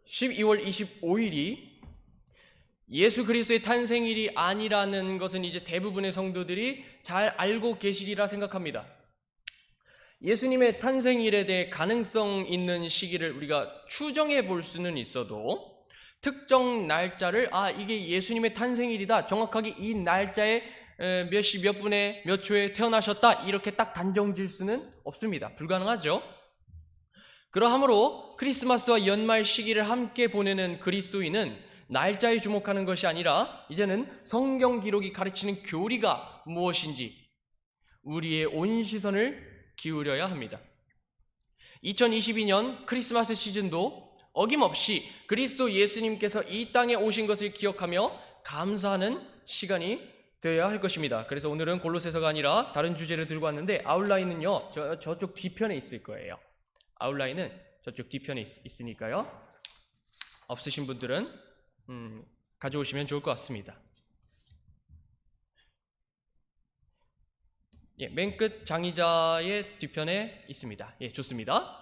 12월 25일이 예수 그리스도의 탄생일이 아니라는 것은 이제 대부분의 성도들이 잘 알고 계시리라 생각합니다. 예수님의 탄생일에 대해 가능성 있는 시기를 우리가 추정해 볼 수는 있어도 특정 날짜를 이게 예수님의 탄생일이다, 정확하게 이 날짜에 몇 시 몇 분에 몇 초에 태어나셨다, 이렇게 딱 단정 지을 수는 없습니다. 불가능하죠. 그러하므로 크리스마스와 연말 시기를 함께 보내는 그리스도인은 날짜에 주목하는 것이 아니라 이제는 성경 기록이 가르치는 교리가 무엇인지 우리의 온 시선을 기울여야 합니다. 2022년 크리스마스 시즌도 어김없이 그리스도 예수님께서 이 땅에 오신 것을 기억하며 감사하는 시간이 되어야 할 것입니다. 그래서 오늘은 골로새서가 아니라 다른 주제를 들고 왔는데 아웃라인은요, 저쪽 뒤편에 있을 거예요. 아웃라인은 저쪽 뒤편에 있으니까요. 없으신 분들은 가져오시면 좋을 것 같습니다. 맨 끝 장의자의 뒤편에 있습니다. 좋습니다.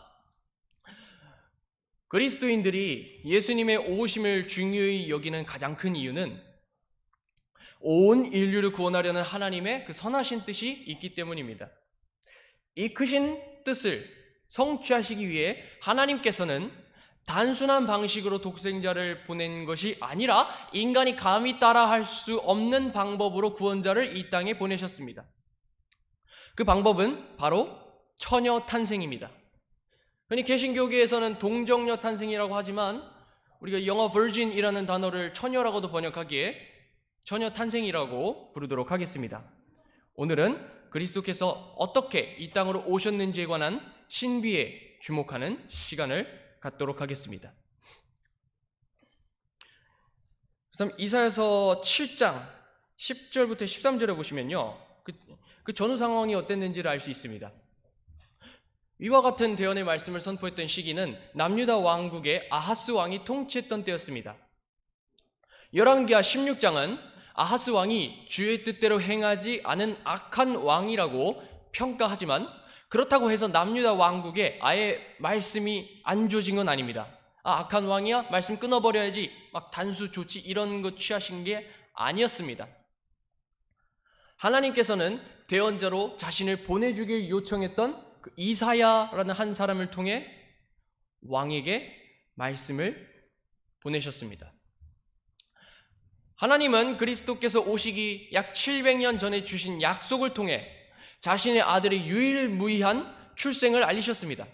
그리스도인들이 예수님의 오심을 중요히 여기는 가장 큰 이유는 온 인류를 구원하려는 하나님의 그 선하신 뜻이 있기 때문입니다. 이 크신 뜻을 성취하시기 위해 하나님께서는 단순한 방식으로 독생자를 보낸 것이 아니라 인간이 감히 따라할 수 없는 방법으로 구원자를 이 땅에 보내셨습니다. 그 방법은 바로 처녀 탄생입니다. 흔히 개신교계에서는 동정녀 탄생이라고 하지만 우리가 영어 virgin이라는 단어를 처녀라고도 번역하기에 처녀 탄생이라고 부르도록 하겠습니다. 오늘은 그리스도께서 어떻게 이 땅으로 오셨는지에 관한 신비에 주목하는 시간을 갖도록 하겠습니다. 그다음 이사야서 7장 10절부터 13절에 보시면요, 그 전후 상황이 어땠는지를 알 수 있습니다. 이와 같은 대언의 말씀을 선포했던 시기는 남유다 왕국의 아하스 왕이 통치했던 때였습니다. 열왕기하 16장은 아하스 왕이 주의 뜻대로 행하지 않은 악한 왕이라고 평가하지만 그렇다고 해서 남유다 왕국에 아예 말씀이 안 주어진 건 아닙니다. 악한 왕이야? 말씀 끊어버려야지, 막 단수 조치 이런 거 취하신 게 아니었습니다. 하나님께서는 대언자로 자신을 보내주길 요청했던 그 이사야라는 한 사람을 통해 왕에게 말씀을 보내셨습니다. 하나님은 그리스도께서 오시기 약 700년 전에 주신 약속을 통해 자신의 아들의 유일무이한 출생을 알리셨습니다.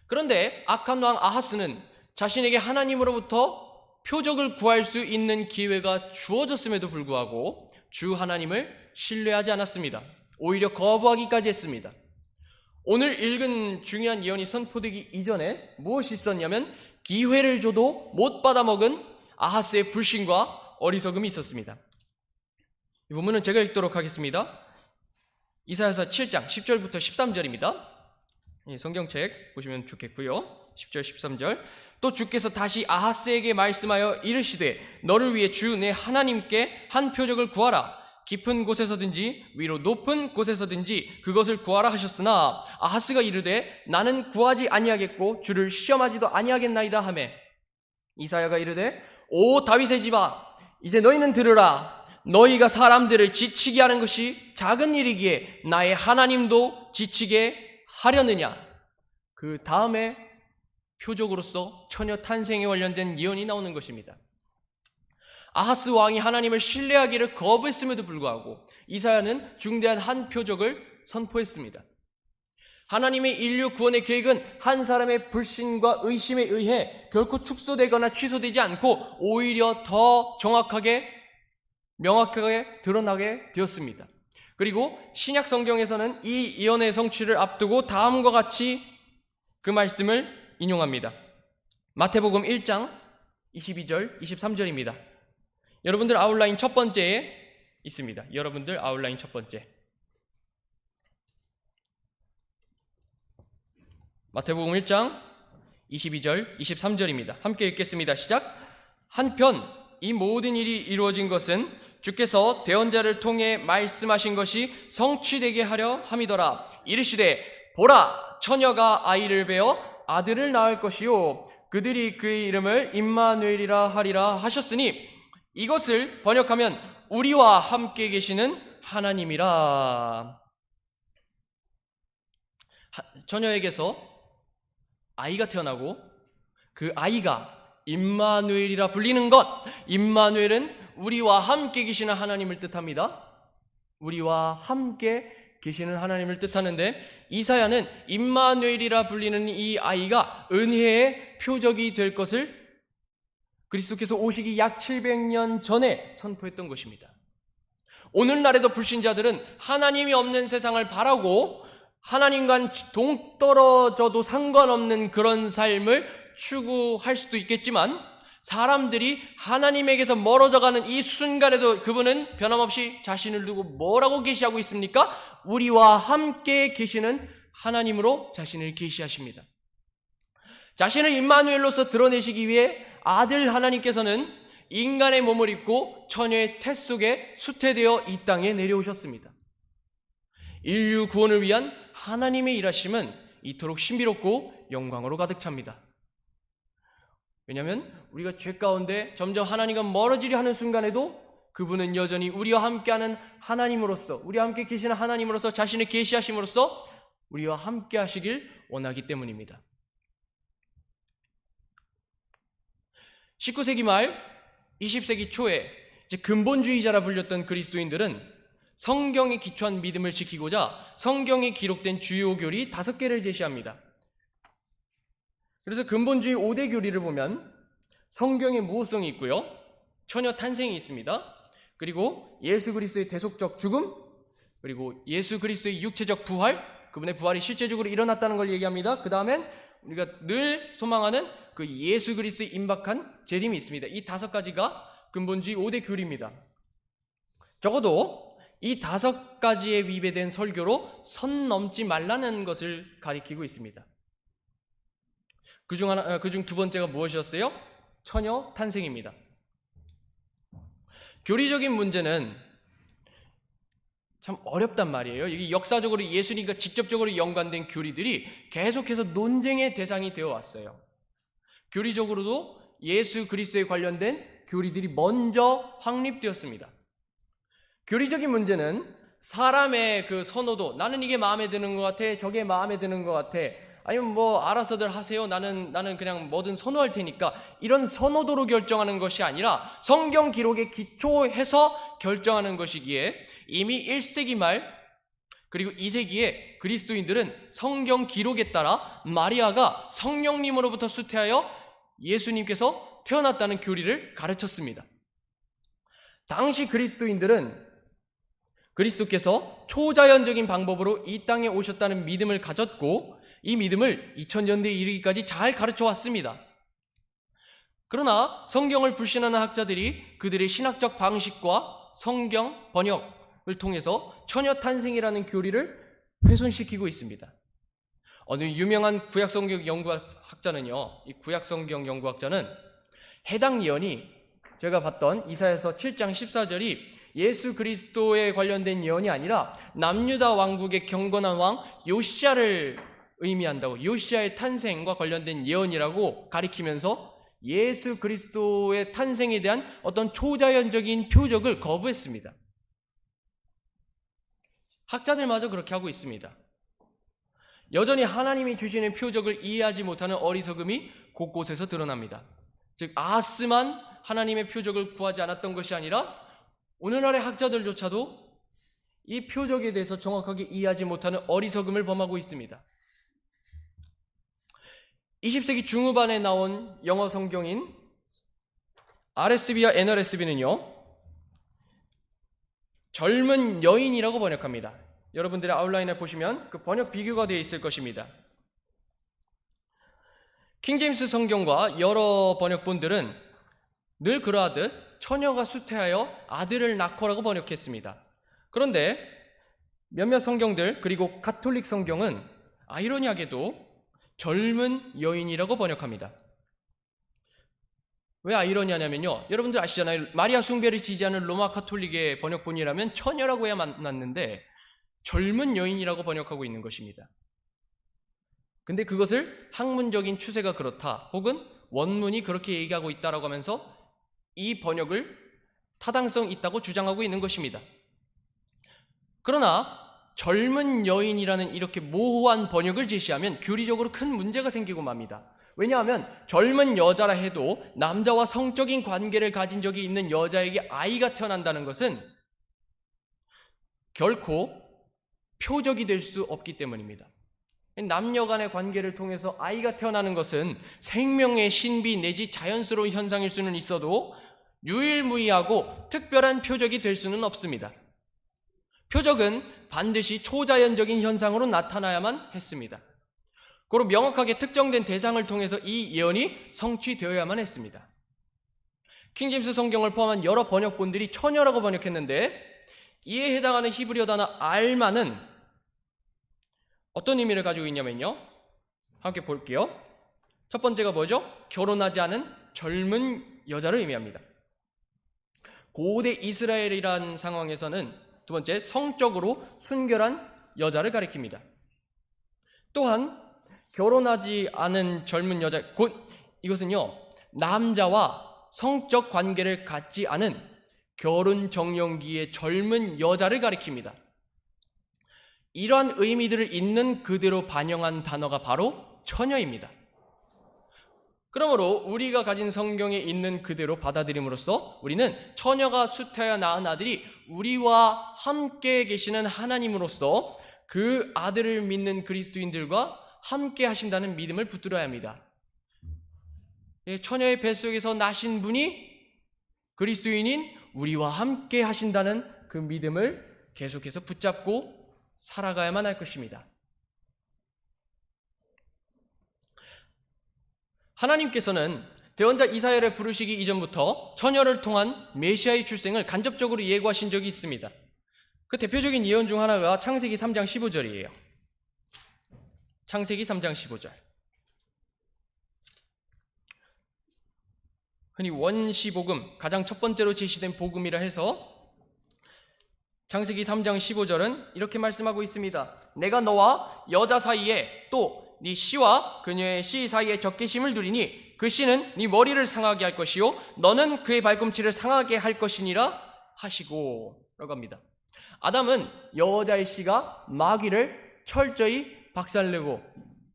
그런데 악한 왕 아하스는 자신에게 하나님으로부터 표적을 구할 수 있는 기회가 주어졌음에도 불구하고 주 하나님을 신뢰하지 않았습니다. 오히려 거부하기까지 했습니다. 오늘 읽은 중요한 예언이 선포되기 이전에 무엇이 있었냐면 기회를 줘도 못 받아먹은 아하스의 불신과 어리석음이 있었습니다. 이 부분은 제가 읽도록 하겠습니다. 이사야서 7장 10절부터 13절입니다. 성경책 보시면 좋겠고요. 10절 13절. 또 주께서 다시 아하스에게 말씀하여 이르시되 너를 위해 주 내 하나님께 한 표적을 구하라. 깊은 곳에서든지 위로 높은 곳에서든지 그것을 구하라 하셨으나 아하스가 이르되 나는 구하지 아니하겠고 주를 시험하지도 아니하겠나이다 하매 이사야가 이르되 오 다윗의 집아 이제 너희는 들으라. 너희가 사람들을 지치게 하는 것이 작은 일이기에 나의 하나님도 지치게 하려느냐. 그 다음에 표적으로서 처녀 탄생에 관련된 예언이 나오는 것입니다. 아하스 왕이 하나님을 신뢰하기를 거부했음에도 불구하고 이사야는 중대한 한 표적을 선포했습니다. 하나님의 인류 구원의 계획은 한 사람의 불신과 의심에 의해 결코 축소되거나 취소되지 않고 오히려 더 정확하게 명확하게 드러나게 되었습니다. 그리고 신약 성경에서는 이 예언의 성취를 앞두고 다음과 같이 그 말씀을 인용합니다. 마태복음 1장 22절 23절입니다. 여러분들 아웃라인 첫 번째에 있습니다. 여러분들 아웃라인 첫 번째. 마태복음 1장 22절 23절입니다. 함께 읽겠습니다. 시작. 한편 이 모든 일이 이루어진 것은 주께서 대언자를 통해 말씀하신 것이 성취되게 하려 함이더라. 이르시되 보라 처녀가 아이를 베어 아들을 낳을 것이요 그들이 그의 이름을 임마누엘이라 하리라 하셨으니 이것을 번역하면 우리와 함께 계시는 하나님이라. 처녀에게서 아이가 태어나고 그 아이가 임마누엘이라 불리는 것, 임마누엘은 우리와 함께 계시는 하나님을 뜻합니다. 우리와 함께 계시는 하나님을 뜻하는데 이사야는 임마누엘이라 불리는 이 아이가 은혜의 표적이 될 것을 그리스도께서 오시기 약 700년 전에 선포했던 것입니다. 오늘날에도 불신자들은 하나님이 없는 세상을 바라고 하나님과 동떨어져도 상관없는 그런 삶을 추구할 수도 있겠지만 사람들이 하나님에게서 멀어져가는 이 순간에도 그분은 변함없이 자신을 두고 뭐라고 계시하고 있습니까? 우리와 함께 계시는 하나님으로 자신을 계시하십니다. 자신을 임마누엘로서 드러내시기 위해 아들 하나님께서는 인간의 몸을 입고 처녀의 태 속에 수태되어 이 땅에 내려오셨습니다. 인류 구원을 위한 하나님의 일하심은 이토록 신비롭고 영광으로 가득 찹니다. 왜냐하면 우리가 죄 가운데 점점 하나님과 멀어지려 하는 순간에도 그분은 여전히 우리와 함께하는 하나님으로서, 우리와 함께 계시는 하나님으로서 자신의 계시하심으로써 우리와 함께 하시길 원하기 때문입니다. 19세기 말 20세기 초에 이제 근본주의자라 불렸던 그리스도인들은 성경에 기초한 믿음을 지키고자 성경에 기록된 주요 교리 5개를 제시합니다. 그래서 근본주의 5대 교리를 보면 성경의 무호성이 있고요, 처녀 탄생이 있습니다. 그리고 예수 그리스도의 대속적 죽음, 그리고 예수 그리스도의 육체적 부활, 그분의 부활이 실제적으로 일어났다는 걸 얘기합니다. 그 다음엔 우리가 늘 소망하는 그 예수 그리스도의 임박한 재림이 있습니다. 이 5가지가 근본주의 5대 교리입니다. 적어도 이 5가지에 위배된 설교로 선 넘지 말라는 것을 가리키고 있습니다. 그중 2번째가 무엇이었어요? 처녀 탄생입니다. 교리적인 문제는 참 어렵단 말이에요. 이게 역사적으로 예수님과 직접적으로 연관된 교리들이 계속해서 논쟁의 대상이 되어 왔어요. 교리적으로도 예수 그리스도에 관련된 교리들이 먼저 확립되었습니다. 교리적인 문제는 사람의 그 선호도, 나는 이게 마음에 드는 것 같아, 저게 마음에 드는 것 같아, 아니면 뭐 알아서들 하세요, 나는 그냥 뭐든 선호할 테니까, 이런 선호도로 결정하는 것이 아니라 성경 기록에 기초해서 결정하는 것이기에 이미 1세기 말 그리고 2세기에 그리스도인들은 성경 기록에 따라 마리아가 성령님으로부터 수태하여 예수님께서 태어났다는 교리를 가르쳤습니다. 당시 그리스도인들은 그리스도께서 초자연적인 방법으로 이 땅에 오셨다는 믿음을 가졌고 이 믿음을 2000년대에 이르기까지 잘 가르쳐 왔습니다. 그러나 성경을 불신하는 학자들이 그들의 신학적 방식과 성경 번역을 통해서 처녀 탄생이라는 교리를 훼손시키고 있습니다. 어느 유명한 구약성경 연구학자는요, 이 구약성경 연구학자는 해당 예언이 제가 봤던 이사야서 7장 14절이 예수 그리스도에 관련된 예언이 아니라 남유다 왕국의 경건한 왕 요시야를 의미한다고, 요시야의 탄생과 관련된 예언이라고 가리키면서 예수 그리스도의 탄생에 대한 어떤 초자연적인 표적을 거부했습니다. 학자들마저 그렇게 하고 있습니다. 여전히 하나님이 주시는 표적을 이해하지 못하는 어리석음이 곳곳에서 드러납니다. 즉 아하스만 하나님의 표적을 구하지 않았던 것이 아니라 오늘날의 학자들조차도 이 표적에 대해서 정확하게 이해하지 못하는 어리석음을 범하고 있습니다. 20세기 중후반에 나온 영어 성경인 RSV와 NRSV는요, 젊은 여인이라고 번역합니다. 여러분들의 아웃라인을 보시면 그 번역 비교가 되어 있을 것입니다. 킹제임스 성경과 여러 번역본들은 늘 그러하듯 처녀가 수태하여 아들을 낳고라고 번역했습니다. 그런데 몇몇 성경들 그리고 가톨릭 성경은 아이러니하게도 젊은 여인이라고 번역합니다. 왜 아이러니하냐면요, 여러분들 아시잖아요. 마리아 숭배를 지지하는 로마 가톨릭의 번역본이라면 처녀라고 해야 맞는데 젊은 여인이라고 번역하고 있는 것입니다. 근데 그것을 학문적인 추세가 그렇다, 혹은 원문이 그렇게 얘기하고 있다라고 하면서 이 번역을 타당성 있다고 주장하고 있는 것입니다. 그러나 젊은 여인이라는 이렇게 모호한 번역을 제시하면 교리적으로 큰 문제가 생기고 맙니다. 왜냐하면 젊은 여자라 해도 남자와 성적인 관계를 가진 적이 있는 여자에게 아이가 태어난다는 것은 결코 표적이 될 수 없기 때문입니다. 남녀 간의 관계를 통해서 아이가 태어나는 것은 생명의 신비 내지 자연스러운 현상일 수는 있어도 유일무이하고 특별한 표적이 될 수는 없습니다. 표적은 반드시 초자연적인 현상으로 나타나야만 했습니다. 그리고 명확하게 특정된 대상을 통해서 이 예언이 성취되어야만 했습니다. 킹제임스 성경을 포함한 여러 번역본들이 처녀라고 번역했는데 이에 해당하는 히브리어 단어 알마는 어떤 의미를 가지고 있냐면요, 함께 볼게요. 첫 번째가 뭐죠? 결혼하지 않은 젊은 여자를 의미합니다. 고대 이스라엘이라는 상황에서는 두 번째, 성적으로 순결한 여자를 가리킵니다. 또한 결혼하지 않은 젊은 여자, 곧 이것은요, 남자와 성적 관계를 갖지 않은 결혼 정년기의 젊은 여자를 가리킵니다. 이러한 의미들을 있는 그대로 반영한 단어가 바로 처녀입니다. 그러므로 우리가 가진 성경에 있는 그대로 받아들임으로써 우리는 처녀가 수태하여 낳은 아들이 우리와 함께 계시는 하나님으로서 그 아들을 믿는 그리스도인들과 함께 하신다는 믿음을 붙들어야 합니다. 처녀의 뱃속에서 나신 분이 그리스도인인 우리와 함께 하신다는 그 믿음을 계속해서 붙잡고 살아가야만 할 것입니다. 하나님께서는 대언자 이사야를 부르시기 이전부터 처녀를 통한 메시아의 출생을 간접적으로 예고하신 적이 있습니다. 그 대표적인 예언 중 하나가 창세기 3장 15절이에요. 창세기 3장 15절. 흔히 원시복음, 가장 첫 번째로 제시된 복음이라 해서 창세기 3장 15절은 이렇게 말씀하고 있습니다. 내가 너와 여자 사이에 또 네 씨와 그녀의 씨 사이에 적개심을 두리니 그 씨는 네 머리를 상하게 할 것이요 너는 그의 발꿈치를 상하게 할 것이니라 하시고 라고 합니다. 아담은 여자의 씨가 마귀를 철저히 박살내고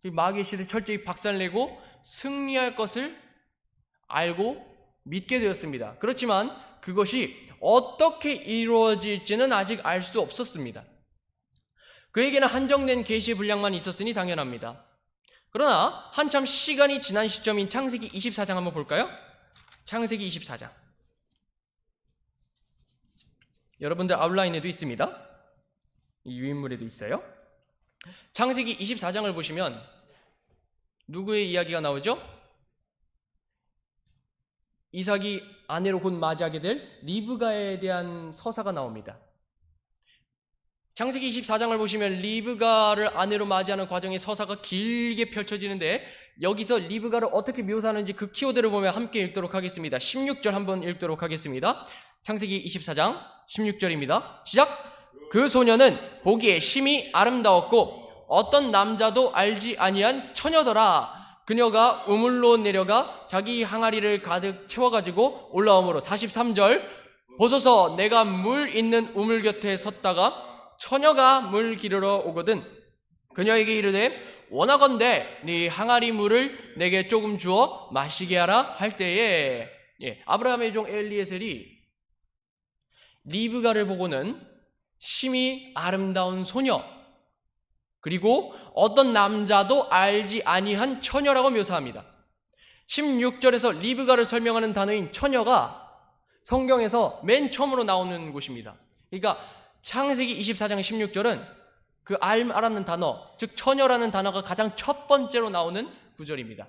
마귀의 씨를 철저히 박살내고 승리할 것을 알고 믿게 되었습니다. 그렇지만 그것이 어떻게 이루어질지는 아직 알 수 없었습니다. 그에게는 한정된 계시의 분량만 있었으니 당연합니다. 그러나 한참 시간이 지난 시점인 창세기 24장 한번 볼까요? 창세기 24장. 여러분들 아웃라인에도 있습니다. 이 유인물에도 있어요. 창세기 24장을 보시면 누구의 이야기가 나오죠? 이삭이 아내로 곧 맞이하게 될 리브가에 대한 서사가 나옵니다. 창세기 24장을 보시면 리브가를 아내로 맞이하는 과정의 서사가 길게 펼쳐지는데 여기서 리브가를 어떻게 묘사하는지 그 키워드를 보며 함께 읽도록 하겠습니다. 16절 한번 읽도록 하겠습니다. 창세기 24장 16절입니다. 시작! 그 소녀는 보기에 심히 아름다웠고 어떤 남자도 알지 아니한 처녀더라. 그녀가 우물로 내려가 자기 항아리를 가득 채워가지고 올라오므로 43절 보소서 내가 물 있는 우물 곁에 섰다가 처녀가 물 기르러 오거든 그녀에게 이르되 원하건대 네 항아리 물을 내게 조금 주어 마시게 하라 할 때에 아브라함의 종 엘리에셀이 리브가를 보고는 심히 아름다운 소녀 그리고 어떤 남자도 알지 아니한 처녀라고 묘사합니다. 16절에서 리브가를 설명하는 단어인 처녀가 성경에서 맨 처음으로 나오는 곳입니다. 그러니까 창세기 24장 16절은 그 알아는 단어, 즉 처녀라는 단어가 가장 첫 번째로 나오는 구절입니다.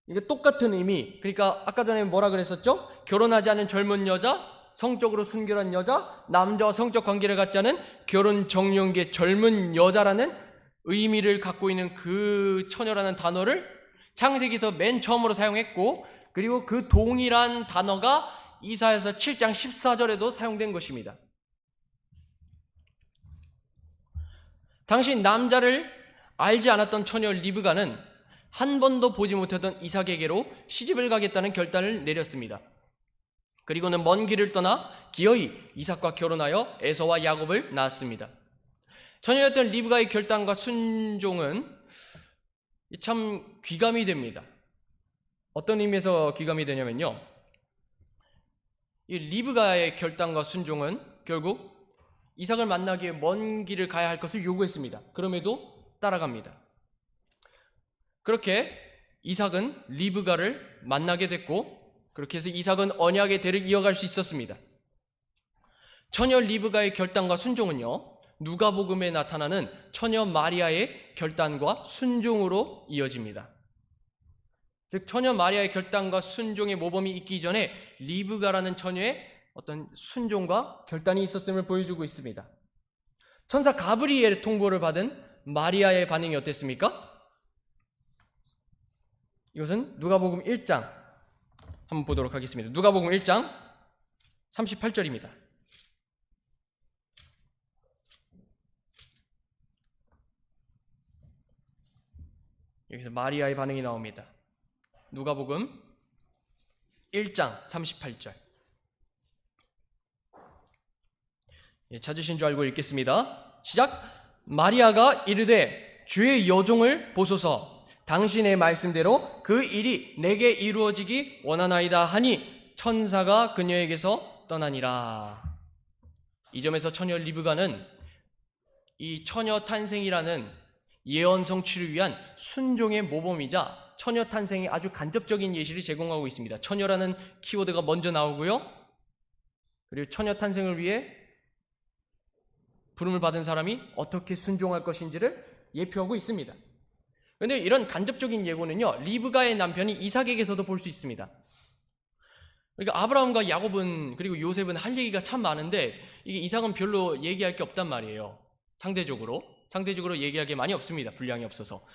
이게 똑같은 의미, 그러니까 아까 전에 뭐라 그랬었죠? 결혼하지 않은 젊은 여자, 성적으로 순결한 여자, 남자와 성적 관계를 갖지 않은 결혼 정년기의 젊은 여자라는 의미를 갖고 있는 그 처녀라는 단어를 창세기에서 맨 처음으로 사용했고 그리고 그 동일한 단어가 이사야서 7장 14절에도 사용된 것입니다. 당시 남자를 알지 않았던 처녀 리브가는 한 번도 보지 못하던 이삭에게로 시집을 가겠다는 결단을 내렸습니다. 그리고는 먼 길을 떠나 기어이 이삭과 결혼하여 에서와 야곱을 낳았습니다. 처녀였던 리브가의 결단과 순종은 참 귀감이 됩니다. 어떤 의미에서 귀감이 되냐면요, 이 리브가의 결단과 순종은 결국 이삭을 만나기 위해 먼 길을 가야 할 것을 요구했습니다. 그럼에도 따라갑니다. 그렇게 이삭은 리브가를 만나게 됐고, 그렇게 해서 이삭은 언약의 대를 이어갈 수 있었습니다. 처녀 리브가의 결단과 순종은요, 누가복음에 나타나는 처녀 마리아의 결단과 순종으로 이어집니다. 즉 처녀 마리아의 결단과 순종의 모범이 있기 전에 리브가라는 처녀의 어떤 순종과 결단이 있었음을 보여주고 있습니다. 천사 가브리엘의 통보를 받은 마리아의 반응이 어땠습니까? 이것은 누가복음 1장 한번 보도록 하겠습니다. 누가복음 1장 38절입니다. 여기서 마리아의 반응이 나옵니다. 누가복음 1장 38절. 찾으신 줄 알고 읽겠습니다. 시작. 마리아가 이르되 주의 여종을 보소서, 당신의 말씀대로 그 일이 내게 이루어지기 원하나이다 하니 천사가 그녀에게서 떠나니라. 이 점에서 처녀 리브가는 이 처녀 탄생이라는 예언 성취를 위한 순종의 모범이자 처녀 탄생의 아주 간접적인 예시를 제공하고 있습니다. 처녀라는 키워드가 먼저 나오고요, 그리고 처녀 탄생을 위해 부름을 받은 사람이 어떻게 순종할 것인지를 예표하고 있습니다. 그런데 이런 간접적인 예고는요, 리브가의 남편이 이삭에게서도 볼 수 있습니다. 그러니까 아브라함과 야곱은 그리고 요셉은 할 얘기가 참 많은데 이게 이삭은 별로 얘기할 게 없단 말이에요. 상대적으로 얘기할 게 많이 없습니다. 분량이 없어서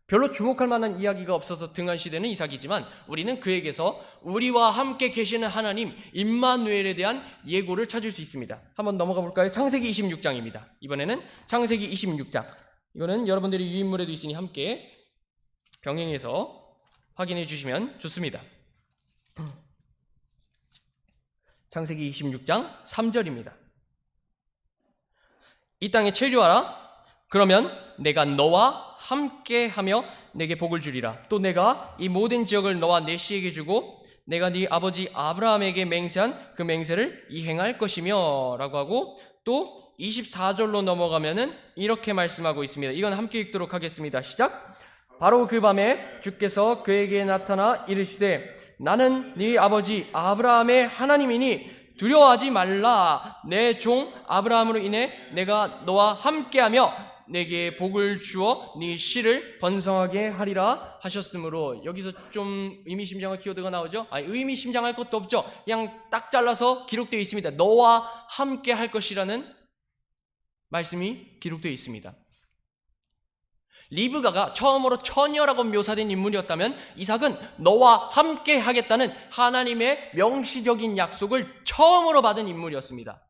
별로 주목할 만한 이야기가 없어서 등한시되는 이삭이지만 우리는 그에게서 우리와 함께 계시는 하나님 임마누엘에 대한 예고를 찾을 수 있습니다. 한번 넘어가 볼까요? 창세기 26장입니다. 이번에는 창세기 26장. 이거는 여러분들이 유인물에도 있으니 함께 병행해서 확인해 주시면 좋습니다. 창세기 26장 3절입니다. 이 땅에 체류하라. 그러면 내가 너와 함께하며 내게 복을 주리라. 또 내가 이 모든 지역을 너와 내 씨에게 주고 내가 네 아버지 아브라함에게 맹세한 그 맹세를 이행할 것이며 라고 하고, 또 24절로 넘어가면은 이렇게 말씀하고 있습니다. 이건 함께 읽도록 하겠습니다. 시작. 바로 그 밤에 주께서 그에게 나타나 이르시되 나는 네 아버지 아브라함의 하나님이니 두려워하지 말라. 내 종 아브라함으로 인해 내가 너와 함께하며 내게 복을 주어 네 씨를 번성하게 하리라 하셨으므로, 여기서 좀 의미심장한 키워드가 나오죠. 의미심장할 것도 없죠. 그냥 딱 잘라서 기록되어 있습니다. 너와 함께 할 것이라는 말씀이 기록되어 있습니다. 리브가가 처음으로 처녀라고 묘사된 인물이었다면 이삭은 너와 함께 하겠다는 하나님의 명시적인 약속을 처음으로 받은 인물이었습니다.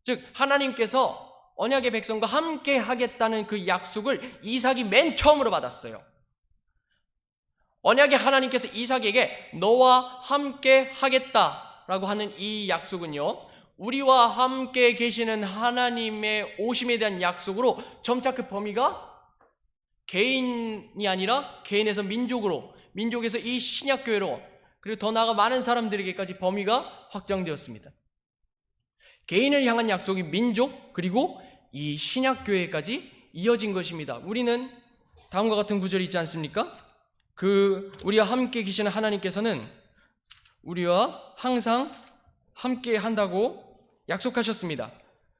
즉 하나님께서 언약의 백성과 함께 하겠다는 그 약속을 이삭이 맨 처음으로 받았어요. 언약의 하나님께서 이삭에게 너와 함께 하겠다라고 하는 이 약속은요, 우리와 함께 계시는 하나님의 오심에 대한 약속으로 점차 그 범위가 개인이 아니라 개인에서 민족으로, 민족에서 이 신약교회로, 그리고 더 나아가 많은 사람들에게까지 범위가 확장되었습니다. 개인을 향한 약속이 민족 그리고 이 신약교회까지 이어진 것입니다. 우리는 다음과 같은 구절이 있지 않습니까? 우리와 함께 계시는 하나님께서는 우리와 항상 함께 한다고 약속하셨습니다.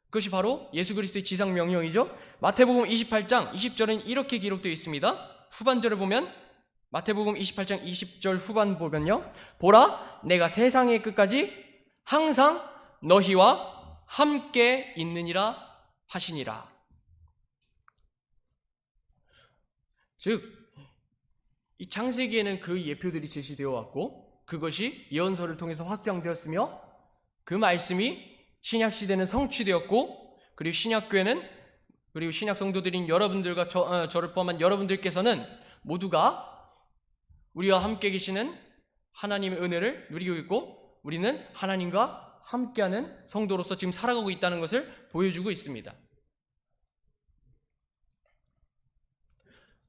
그것이 바로 예수 그리스도의 지상 명령이죠. 마태복음 28장 20절은 이렇게 기록되어 있습니다. 후반절을 보면, 마태복음 28장 20절 후반 보면요, 보라 내가 세상의 끝까지 항상 너희와 함께 있느니라 하시니라. 즉 이 창세기에는 그 예표들이 제시되어 왔고 그것이 예언서를 통해서 확장되었으며 그 말씀이 신약시대는 성취되었고, 그리고 신약교회는, 그리고 신약 성도들인 여러분들과 저를 포함한 여러분들께서는 모두가 우리와 함께 계시는 하나님의 은혜를 누리고 있고 우리는 하나님과 함께하는 성도로서 지금 살아가고 있다는 것을 보여주고 있습니다.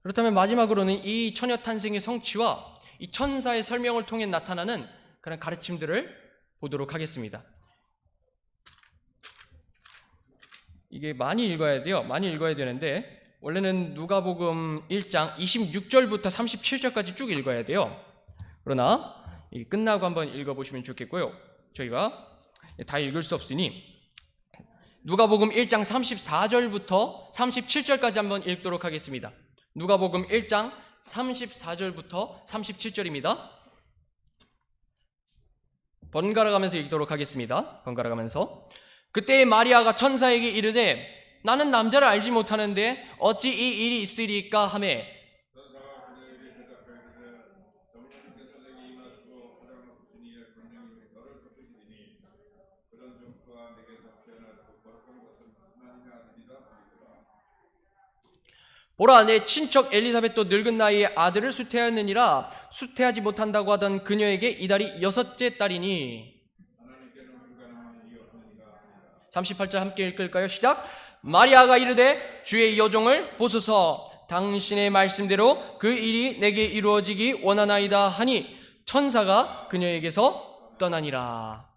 그렇다면 마지막으로는 이 처녀 탄생의 성취와 이 천사의 설명을 통해 나타나는 그런 가르침들을 보도록 하겠습니다. 이게 많이 읽어야 돼요. 많이 읽어야 되는데 원래는 누가복음 1장 26절부터 37절까지 쭉 읽어야 돼요. 그러나 끝나고 한번 읽어보시면 좋겠고요. 저희가 다 읽을 수 없으니 누가복음 1장 34절부터 37절까지 한번 읽도록 하겠습니다. 누가복음 1장 34절부터 37절입니다. 번갈아 가면서 읽도록 하겠습니다. 번갈아 가면서 그때 마리아가 천사에게 이르되 나는 남자를 알지 못하는데 어찌 이 일이 있으리까 하매 보라 내 친척 엘리사벳도 늙은 나이에 아들을 수태하였느니라 수태하지 못한다고 하던 그녀에게 이달이 6째 딸이니 38절 함께 읽을까요? 시작. 마리아가 이르되 주의 여종을 보소서 당신의 말씀대로 그 일이 내게 이루어지기 원하나이다 하니 천사가 그녀에게서 떠나니라.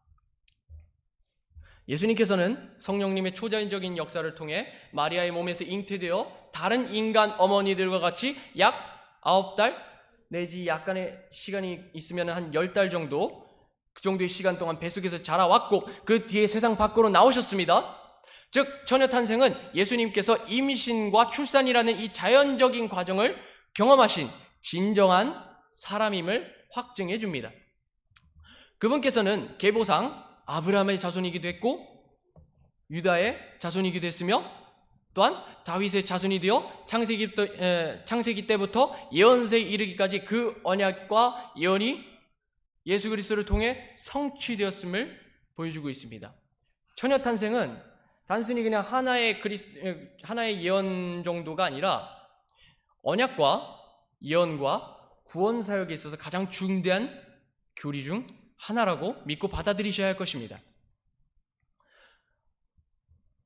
예수님께서는 성령님의 초자연적인 역사를 통해 마리아의 몸에서 잉태되어 다른 인간 어머니들과 같이 약 9달 내지 약간의 시간이 있으면 한 10달 정도 그 정도의 시간 동안 뱃속에서 자라왔고 그 뒤에 세상 밖으로 나오셨습니다. 즉 처녀 탄생은 예수님께서 임신과 출산이라는 이 자연적인 과정을 경험하신 진정한 사람임을 확증해 줍니다. 그분께서는 계보상 아브라함의 자손이기도 했고 유다의 자손이기도 했으며 또한 다윗의 자손이 되어 창세기 때부터 예언서에 이르기까지 그 언약과 예언이 예수 그리스도를 통해 성취되었음을 보여주고 있습니다. 처녀 탄생은 단순히 그냥 하나의 예언 정도가 아니라 언약과 예언과 구원 사역에 있어서 가장 중대한 교리 중 하나라고 믿고 받아들이셔야 할 것입니다.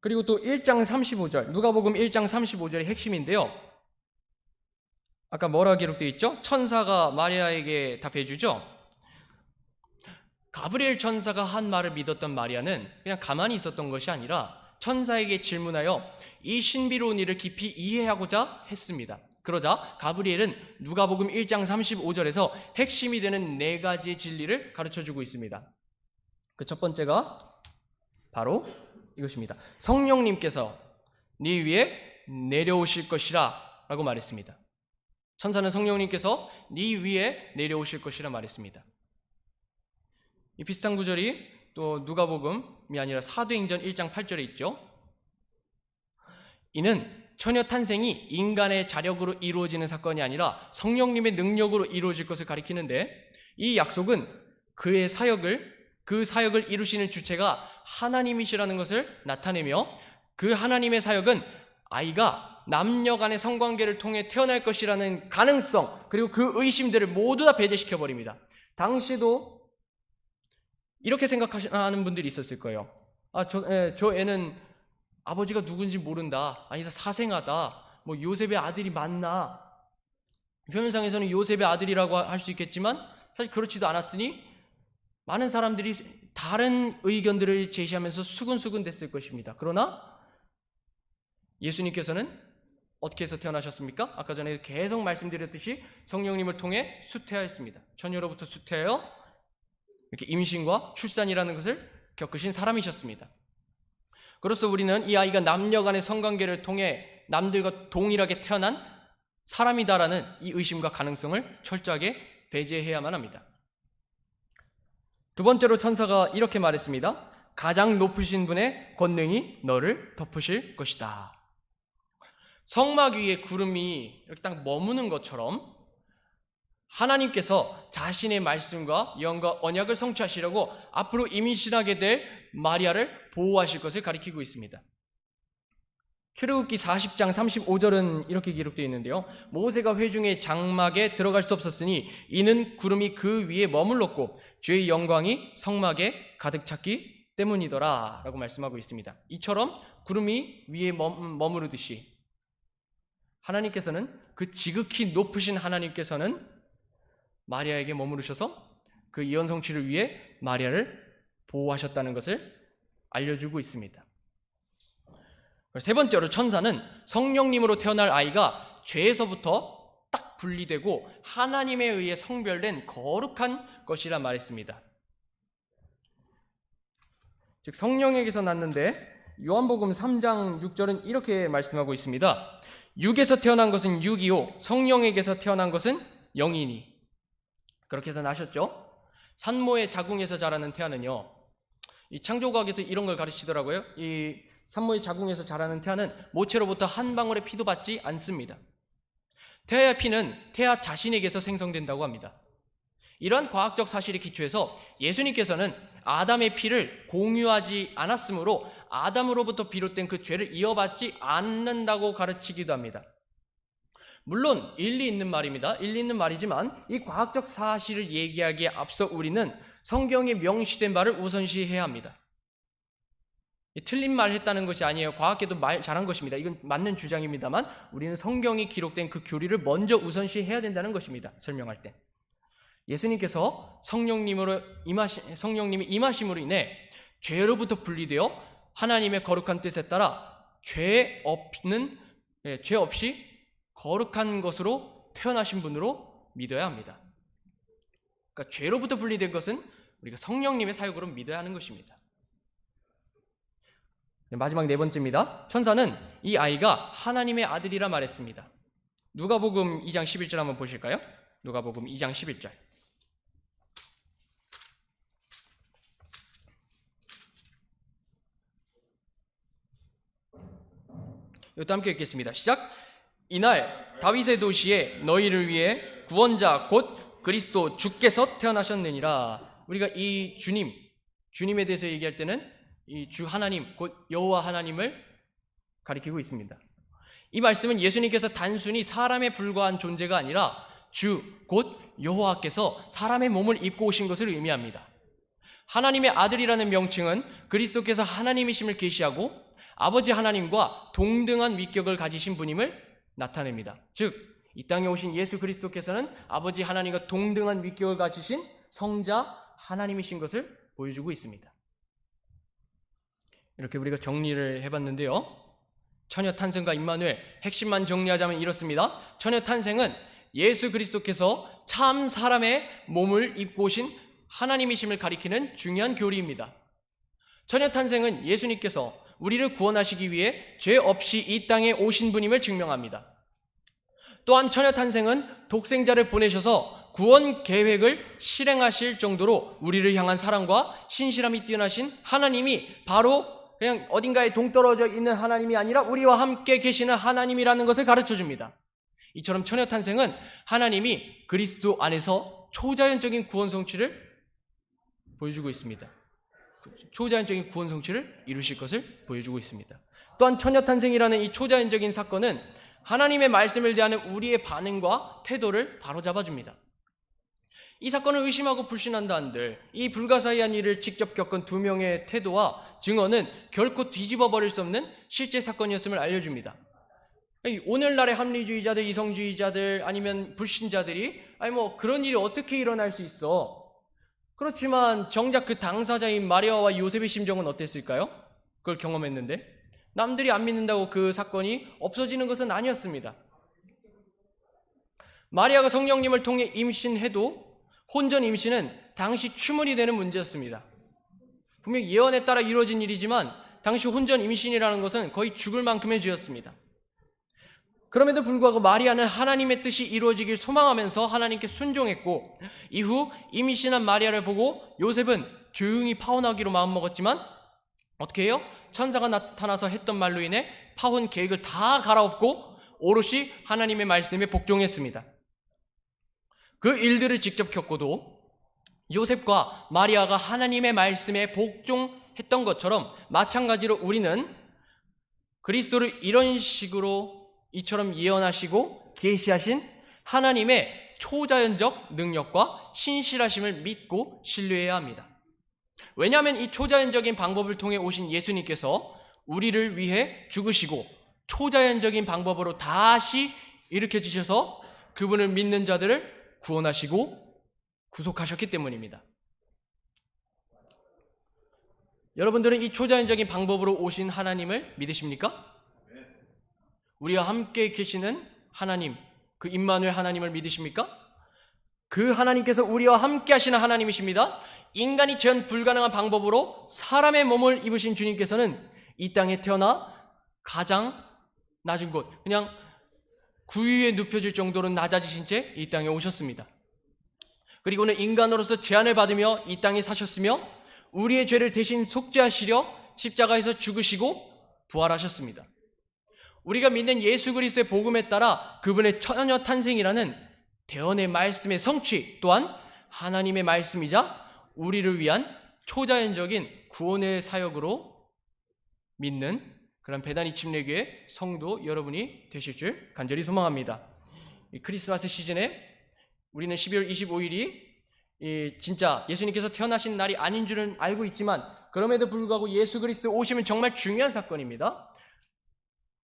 그리고 또 1장 35절 누가복음 1장 35절의 핵심인데요. 아까 뭐라 기록되어 있죠? 천사가 마리아에게 답해 주죠. 가브리엘 천사가 한 말을 믿었던 마리아는 그냥 가만히 있었던 것이 아니라 천사에게 질문하여 이 신비로운 일을 깊이 이해하고자 했습니다. 그러자 가브리엘은 누가복음 1장 35절에서 핵심이 되는 4가지의 진리를 가르쳐주고 있습니다. 그 첫 번째가 바로 이것입니다. 성령님께서 네 위에 내려오실 것이라 라고 말했습니다. 천사는 성령님께서 네 위에 내려오실 것이라 말했습니다. 이 비슷한 구절이 또 누가복음이 아니라 사도행전 1장 8절에 있죠. 이는 처녀 탄생이 인간의 자력으로 이루어지는 사건이 아니라 성령님의 능력으로 이루어질 것을 가리키는데 이 약속은 그 사역을 이루시는 주체가 하나님이시라는 것을 나타내며 그 하나님의 사역은 아이가 남녀 간의 성관계를 통해 태어날 것이라는 가능성 그리고 그 의심들을 모두 다 배제시켜 버립니다. 당시에도 이렇게 생각하는 분들이 있었을 거예요. 저 애는 아버지가 누군지 모른다. 아니다 사생아다. 뭐 요셉의 아들이 맞나? 표면상에서는 요셉의 아들이라고 할 수 있겠지만 사실 그렇지도 않았으니 많은 사람들이 다른 의견들을 제시하면서 수근수근 됐을 것입니다. 그러나 예수님께서는 어떻게 해서 태어나셨습니까? 아까 전에 계속 말씀드렸듯이 성령님을 통해 수태하였습니다. 처녀로부터 수태하여 이렇게 임신과 출산이라는 것을 겪으신 사람이셨습니다. 그로써 우리는 이 아이가 남녀 간의 성관계를 통해 남들과 동일하게 태어난 사람이다라는 이 의심과 가능성을 철저하게 배제해야만 합니다. 두 번째로 천사가 이렇게 말했습니다. 가장 높으신 분의 권능이 너를 덮으실 것이다. 성막 위에 구름이 이렇게 딱 머무는 것처럼 하나님께서 자신의 말씀과 예언과 언약을 성취하시려고 앞으로 임신하게 될 마리아를 보호하실 것을 가리키고 있습니다. 출애굽기 40장 35절은 이렇게 기록되어 있는데요. 모세가 회중의 장막에 들어갈 수 없었으니 이는 구름이 그 위에 머물렀고 주의 영광이 성막에 가득 찼기 때문이더라 라고 말씀하고 있습니다. 이처럼 구름이 위에 머무르듯이 하나님께서는, 그 지극히 높으신 하나님께서는 마리아에게 머무르셔서 그 예언 성취를 위해 마리아를 보호하셨다는 것을 알려주고 있습니다. 세 번째로, 천사는 성령님으로 태어날 아이가 죄에서부터 딱 분리되고 하나님에 의해 성별된 거룩한 것이라 말했습니다. 즉 성령에게서 났는데, 요한복음 3장 6절은 이렇게 말씀하고 있습니다. 육에서 태어난 것은 육이요 성령에게서 태어난 것은 영이니. 그렇게 해서 나셨죠. 산모의 자궁에서 자라는 태아는요, 이 창조과학에서 이런 걸 가르치더라고요. 이 산모의 자궁에서 자라는 태아는 모체로부터 한 방울의 피도 받지 않습니다. 태아의 피는 태아 자신에게서 생성된다고 합니다. 이러한 과학적 사실에 기초해서 예수님께서는 아담의 피를 공유하지 않았으므로 아담으로부터 비롯된 그 죄를 이어받지 않는다고 가르치기도 합니다. 물론 일리 있는 말입니다. 일리 있는 말이지만 이 과학적 사실을 얘기하기에 앞서 우리는 성경에 명시된 바를 우선시해야 합니다. 틀린 말 했다는 것이 아니에요. 과학계도 말 잘한 것입니다. 이건 맞는 주장입니다만 우리는 성경이 기록된 그 교리를 먼저 우선시해야 된다는 것입니다. 설명할 때. 예수님께서 성령님이 임하심으로 인해 죄로부터 분리되어 하나님의 거룩한 뜻에 따라 죄 없이 거룩한 것으로 태어나신 분으로 믿어야 합니다. 그러니까 죄로부터 분리된 것은 우리가 성령님의 사역으로 믿어야 하는 것입니다. 마지막 네 번째입니다. 천사는 이 아이가 하나님의 아들이라 말했습니다. 누가복음 2장 11절 한번 보실까요? 누가복음 2장 11절. 이것도 함께 읽겠습니다. 시작. 이날 다윗의 도시에 너희를 위해 구원자 곧 그리스도 주께서 태어나셨느니라. 우리가 이 주님에 대해서 얘기할 때는 이 주 하나님 곧 여호와 하나님을 가리키고 있습니다. 이 말씀은 예수님께서 단순히 사람에 불과한 존재가 아니라 주 곧 여호와께서 사람의 몸을 입고 오신 것을 의미합니다. 하나님의 아들이라는 명칭은 그리스도께서 하나님이심을 계시하고 아버지 하나님과 동등한 위격을 가지신 분임을 나타냅니다. 즉, 이 땅에 오신 예수 그리스도께서는 아버지 하나님과 동등한 위격을 가지신 성자 하나님이신 것을 보여주고 있습니다. 이렇게 우리가 정리를 해봤는데요. 처녀 탄생과 임마누엘, 핵심만 정리하자면 이렇습니다. 처녀 탄생은 예수 그리스도께서 참 사람의 몸을 입고 오신 하나님이심을 가리키는 중요한 교리입니다. 처녀 탄생은 예수님께서 우리를 구원하시기 위해 죄 없이 이 땅에 오신 분임을 증명합니다. 또한 처녀 탄생은 독생자를 보내셔서 구원 계획을 실행하실 정도로 우리를 향한 사랑과 신실함이 뛰어나신 하나님이 바로 그냥 어딘가에 동떨어져 있는 하나님이 아니라 우리와 함께 계시는 하나님이라는 것을 가르쳐줍니다. 이처럼 처녀 탄생은 하나님이 그리스도 안에서 초자연적인 구원 성취를 보여주고 있습니다. 초자연적인 구원 성취를 이루실 것을 보여주고 있습니다. 또한 처녀 탄생이라는 이 초자연적인 사건은 하나님의 말씀을 대하는 우리의 반응과 태도를 바로잡아줍니다. 이 사건을 의심하고 불신한다 한들 이 불가사의한 일을 직접 겪은 두 명의 태도와 증언은 결코 뒤집어 버릴 수 없는 실제 사건이었음을 알려줍니다. 오늘날의 합리주의자들, 이성주의자들 아니면 불신자들이 그런 일이 어떻게 일어날 수 있어? 그렇지만 정작 그 당사자인 마리아와 요셉의 심정은 어땠을까요? 그걸 경험했는데 남들이 안 믿는다고 그 사건이 없어지는 것은 아니었습니다. 마리아가 성령님을 통해 임신해도 혼전 임신은 당시 추문이 되는 문제였습니다. 분명 예언에 따라 이루어진 일이지만 당시 혼전 임신이라는 것은 거의 죽을 만큼의 죄였습니다. 그럼에도 불구하고 마리아는 하나님의 뜻이 이루어지길 소망하면서 하나님께 순종했고 이후 임신한 마리아를 보고 요셉은 조용히 파혼하기로 마음먹었지만 어떻게 해요? 천사가 나타나서 했던 말로 인해 파혼 계획을 다 갈아엎고 오롯이 하나님의 말씀에 복종했습니다. 그 일들을 직접 겪고도 요셉과 마리아가 하나님의 말씀에 복종했던 것처럼 마찬가지로 우리는 그리스도를 이런 식으로 이처럼 예언하시고 계시하신 하나님의 초자연적 능력과 신실하심을 믿고 신뢰해야 합니다. 왜냐하면 이 초자연적인 방법을 통해 오신 예수님께서 우리를 위해 죽으시고 초자연적인 방법으로 다시 일으켜 주셔서 그분을 믿는 자들을 구원하시고 구속하셨기 때문입니다. 여러분들은 이 초자연적인 방법으로 오신 하나님을 믿으십니까? 우리와 함께 계시는 하나님, 그 임마누엘 하나님을 믿으십니까? 그 하나님께서 우리와 함께 하시는 하나님이십니다. 인간이 재현 불가능한 방법으로 사람의 몸을 입으신 주님께서는 이 땅에 태어나 가장 낮은 곳, 그냥 구유에 눕혀질 정도로 낮아지신 채 이 땅에 오셨습니다. 그리고는 인간으로서 제한을 받으며 이 땅에 사셨으며 우리의 죄를 대신 속죄하시려 십자가에서 죽으시고 부활하셨습니다. 우리가 믿는 예수 그리스도의 복음에 따라 그분의 처녀 탄생이라는 대언의 말씀의 성취 또한 하나님의 말씀이자 우리를 위한 초자연적인 구원의 사역으로 믿는 그런 배단위 침례교회 성도 여러분이 되실 줄 간절히 소망합니다. 이 크리스마스 시즌에 우리는 12월 25일이 진짜 예수님께서 태어나신 날이 아닌 줄은 알고 있지만 그럼에도 불구하고 예수 그리스도 오심은 정말 중요한 사건입니다.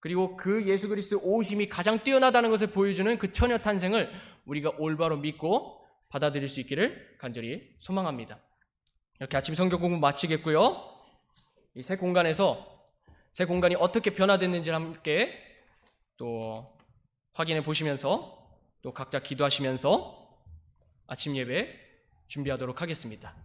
그리고 그 예수 그리스도 오심이 가장 뛰어나다는 것을 보여주는 그 처녀 탄생을 우리가 올바로 믿고 받아들일 수 있기를 간절히 소망합니다. 이렇게 아침 성경 공부 마치겠고요. 이 새 공간이 어떻게 변화됐는지를 함께 또 확인해 보시면서 또 각자 기도하시면서 아침 예배 준비하도록 하겠습니다.